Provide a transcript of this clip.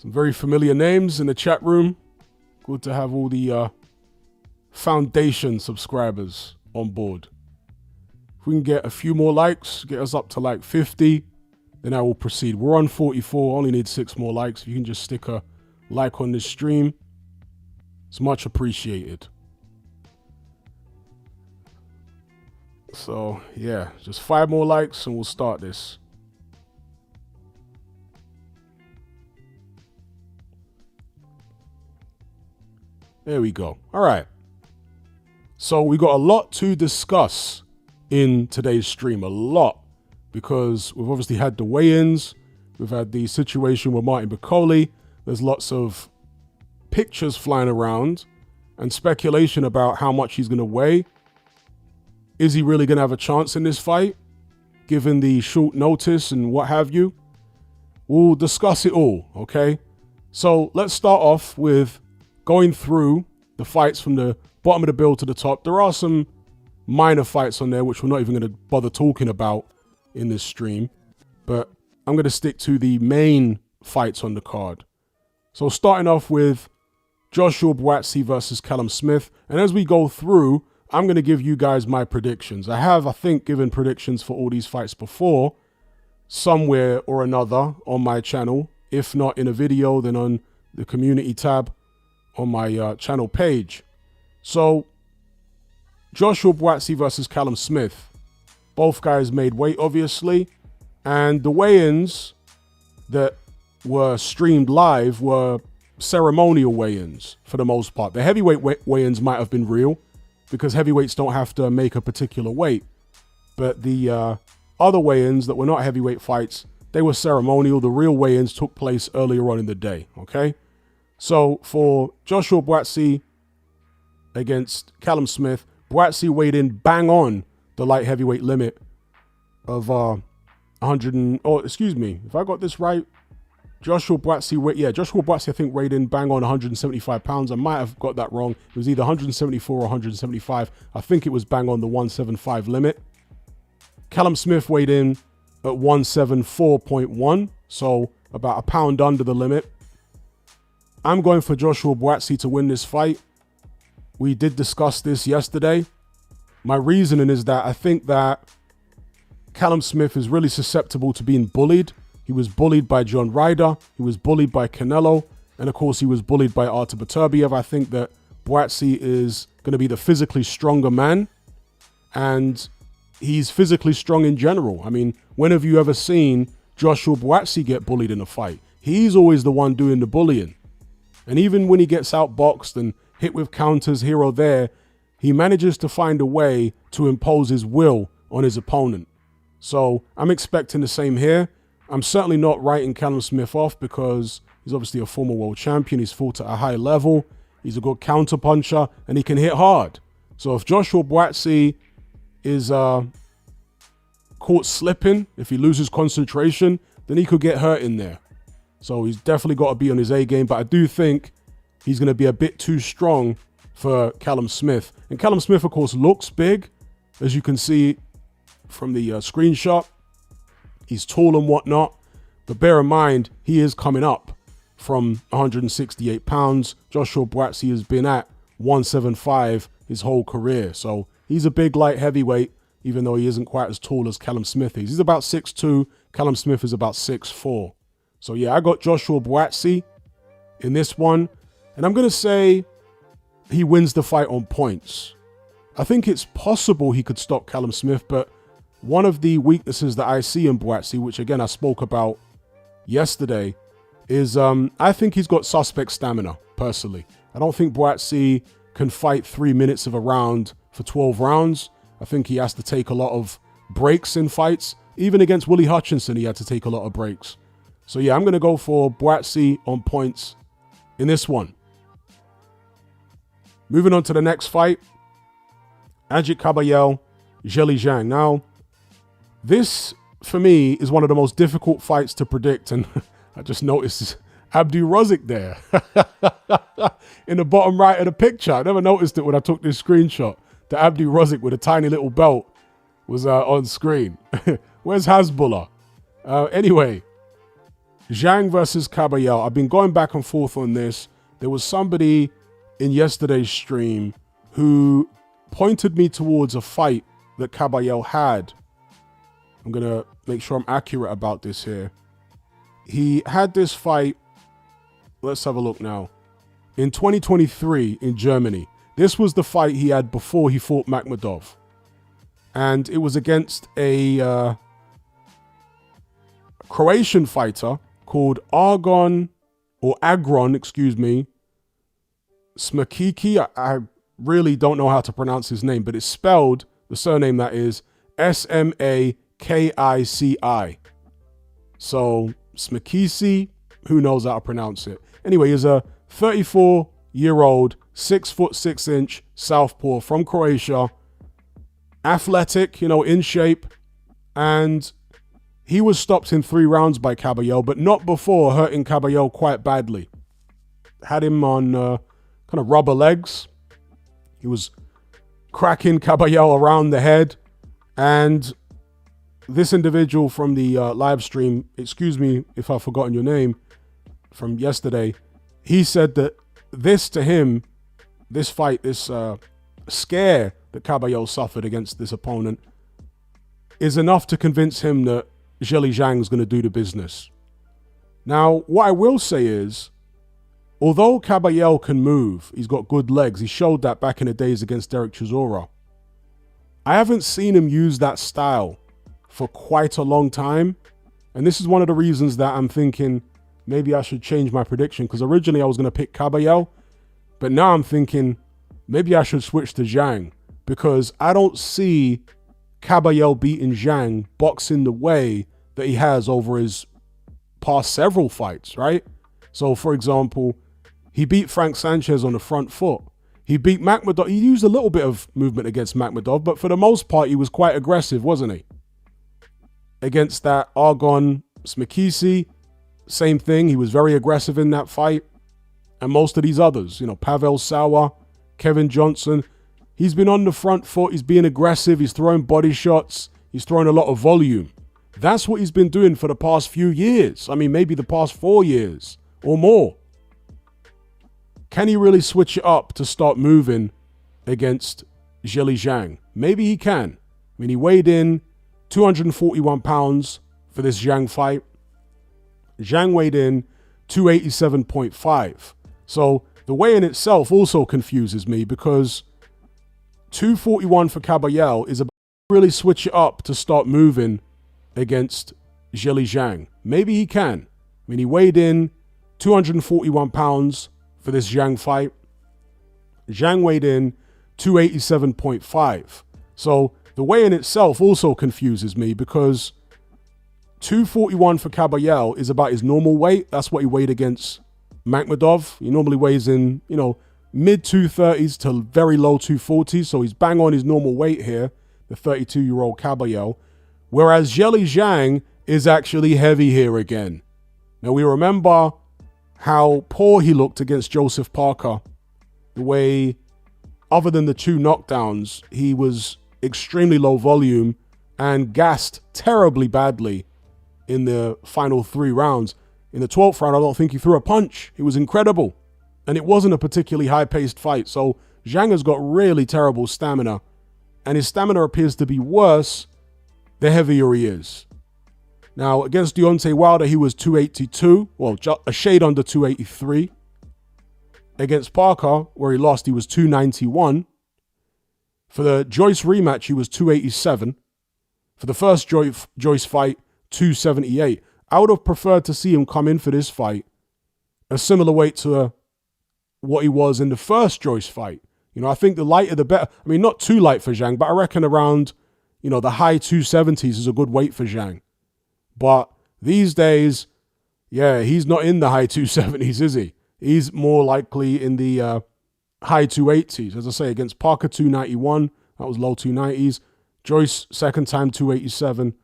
Some very familiar names in the chat room. Good to have all the foundation subscribers on board. If we can get a few more likes, get us up to like 50, then I will proceed. We're on 44, only need 6 more likes. If you can just stick a like on this stream, it's much appreciated. So yeah, just 5 more likes and we'll start this. There we go. All right. So we got a lot to discuss in today's stream, a lot, because we've obviously had the weigh-ins. We've had the situation with Martin Bakole. There's lots of pictures flying around and speculation about how much he's going to weigh. Is he really going to have a chance in this fight, given the short notice and what have you? We'll discuss it all, okay? So let's start off with going through the fights from the bottom of the bill to the top. There are some minor fights on there, which we're not even going to bother talking about in this stream. But I'm going to stick to the main fights on the card. So starting off with Joshua Buatsi versus Callum Smith. And as we go through, I'm going to give you guys my predictions. I have, I think, given predictions for all these fights before, somewhere or another on my channel. If not in a video, then on the community tab on my channel page. So Joshua Buatsi versus Callum Smith. Both guys made weight, obviously. And the weigh-ins that were streamed live were ceremonial weigh-ins for the most part. The heavyweight weigh-ins might have been real because heavyweights don't have to make a particular weight. But the other weigh-ins that were not heavyweight fights, they were ceremonial. The real weigh-ins took place earlier on in the day, okay? So for Joshua Buatsi against Callum Smith, Buatsi weighed in bang on the light heavyweight limit of 100 excuse me, if I got this right, Joshua Buatsi I think weighed in bang on 175 pounds. I might have got that wrong. It was either 174 or 175. I think it was bang on the 175 limit. Callum Smith weighed in at 174.1, so about a pound under the limit. I'm going for Joshua Buatsi to win this fight. We did discuss this yesterday. My reasoning is that I think that Callum Smith is really susceptible to being bullied. He was bullied by John Ryder. He was bullied by Canelo. And of course, he was bullied by Artur Beterbiev. I think that Buatsi is going to be the physically stronger man. And he's physically strong in general. I mean, when have you ever seen Joshua Buatsi get bullied in a fight? He's always the one doing the bullying. And even when he gets outboxed and hit with counters here or there, he manages to find a way to impose his will on his opponent. So I'm expecting the same here. I'm certainly not writing Callum Smith off because he's obviously a former world champion. He's fought at a high level. He's a good counter puncher and he can hit hard. So if Joshua Buatsi is caught slipping, if he loses concentration, then he could get hurt in there. So he's definitely got to be on his A game. But I do think he's going to be a bit too strong for Callum Smith. And Callum Smith, of course, looks big, as you can see from the screenshot. He's tall and whatnot. But bear in mind, he is coming up from 168 pounds. Joshua Buatsi has been at 175 his whole career. So he's a big light heavyweight, even though he isn't quite as tall as Callum Smith is. He's about 6'2". Callum Smith is about 6'4". So yeah, I got Joshua Buatsi in this one. And I'm going to say he wins the fight on points. I think it's possible he could stop Callum Smith, but one of the weaknesses that I see in Buatsi, which again I spoke about yesterday, is I think he's got suspect stamina, personally. I don't think Buatsi can fight 3 minutes of a round for 12 rounds. I think he has to take a lot of breaks in fights. Even against Willie Hutchinson, he had to take a lot of breaks. So yeah, I'm going to go for Buatsi on points in this one. Moving on to the next fight, Agit Kabayel, Zhilei Zhang. Now, this, for me, is one of the most difficult fights to predict. And I just noticed Abdu Rozik there in the bottom right of the picture. I never noticed it when I took this screenshot. The Abdu Rozik with a tiny little belt was on screen. Where's Hasbullah? Anyway, Zhang versus Caballero. I've been going back and forth on this. There was somebody in yesterday's stream who pointed me towards a fight that Caballero had. I'm going to make sure I'm accurate about this here. He had this fight, let's have a look now, in 2023 in Germany. This was the fight he had before he fought Makhmudov. And it was against a Croatian fighter called Agron Smakiki. I really don't know how to pronounce his name, but it's spelled, the surname that is, Smakici. So Smakisi, who knows how to pronounce it. Anyway, he's a 34-year-old, 6'6" southpaw from Croatia, athletic, in shape, and he was stopped in 3 rounds by Caballero, but not before hurting Caballero quite badly. Had him on kind of rubber legs. He was cracking Caballero around the head, and this individual from the live stream, excuse me if I've forgotten your name, from yesterday, he said that this to him, this fight, this scare that Caballero suffered against this opponent is enough to convince him that Zhilei Zhang's going to do the business. Now, what I will say is, although Caballero can move, he's got good legs, he showed that back in the days against Derek Chisora, I haven't seen him use that style for quite a long time. And this is one of the reasons that I'm thinking maybe I should change my prediction, because originally I was going to pick Caballero, but now I'm thinking maybe I should switch to Zhang, because I don't see Caballero beating Zhang boxing the way that he has over his past several fights, right? So, for example, he beat Frank Sanchez on the front foot. He beat Makhmudov. He used a little bit of movement against Makhmudov, but for the most part, he was quite aggressive, wasn't he? Against that Agron Smakisi, same thing. He was very aggressive in that fight. And most of these others, Pavel Sauer, Kevin Johnson, he's been on the front foot. He's being aggressive. He's throwing body shots. He's throwing a lot of volume. That's what he's been doing for the past few years. I mean, maybe the past 4 years or more. Can he really switch it up to start moving against Zhilei Zhang? Maybe he can. I mean, he weighed in 241 pounds for this Zhang fight. Zhang weighed in 287.5. So the weigh-in itself also confuses me, because 241 for Caballero is about to really switch it up to start moving against Zhilei Zhang. Maybe he can. I mean, he weighed in 241 pounds for this Zhang fight. Zhang weighed in 287.5. So the weigh-in itself also confuses me, because 241 for Caballero is about his normal weight. That's what he weighed against Makhmudov. He normally weighs in, mid 230s to very low 240s. So he's bang on his normal weight here, the 32-year-old Caballero. Whereas Zhilei Zhang is actually heavy here again. Now, we remember how poor he looked against Joseph Parker. The way, other than the 2 knockdowns, he was extremely low volume and gassed terribly badly in the final 3 rounds. In the 12th round, I don't think he threw a punch. He was incredible. And it wasn't a particularly high-paced fight. So Zhang has got really terrible stamina. And his stamina appears to be worse the heavier he is. Now, against Deontay Wilder, he was 282. Well, a shade under 283. Against Parker, where he lost, he was 291. For the Joyce rematch, he was 287. For the first Joyce fight, 278. I would have preferred to see him come in for this fight a similar weight to what he was in the first Joyce fight. I think the lighter the better. I mean, not too light for Zhang, but I reckon around, the high 270s is a good weight for Zhang. But these days, he's not in the high 270s, is he? He's more likely in the high 280s. As I say, against Parker, 291. That was low 290s. Joyce, second time, 287.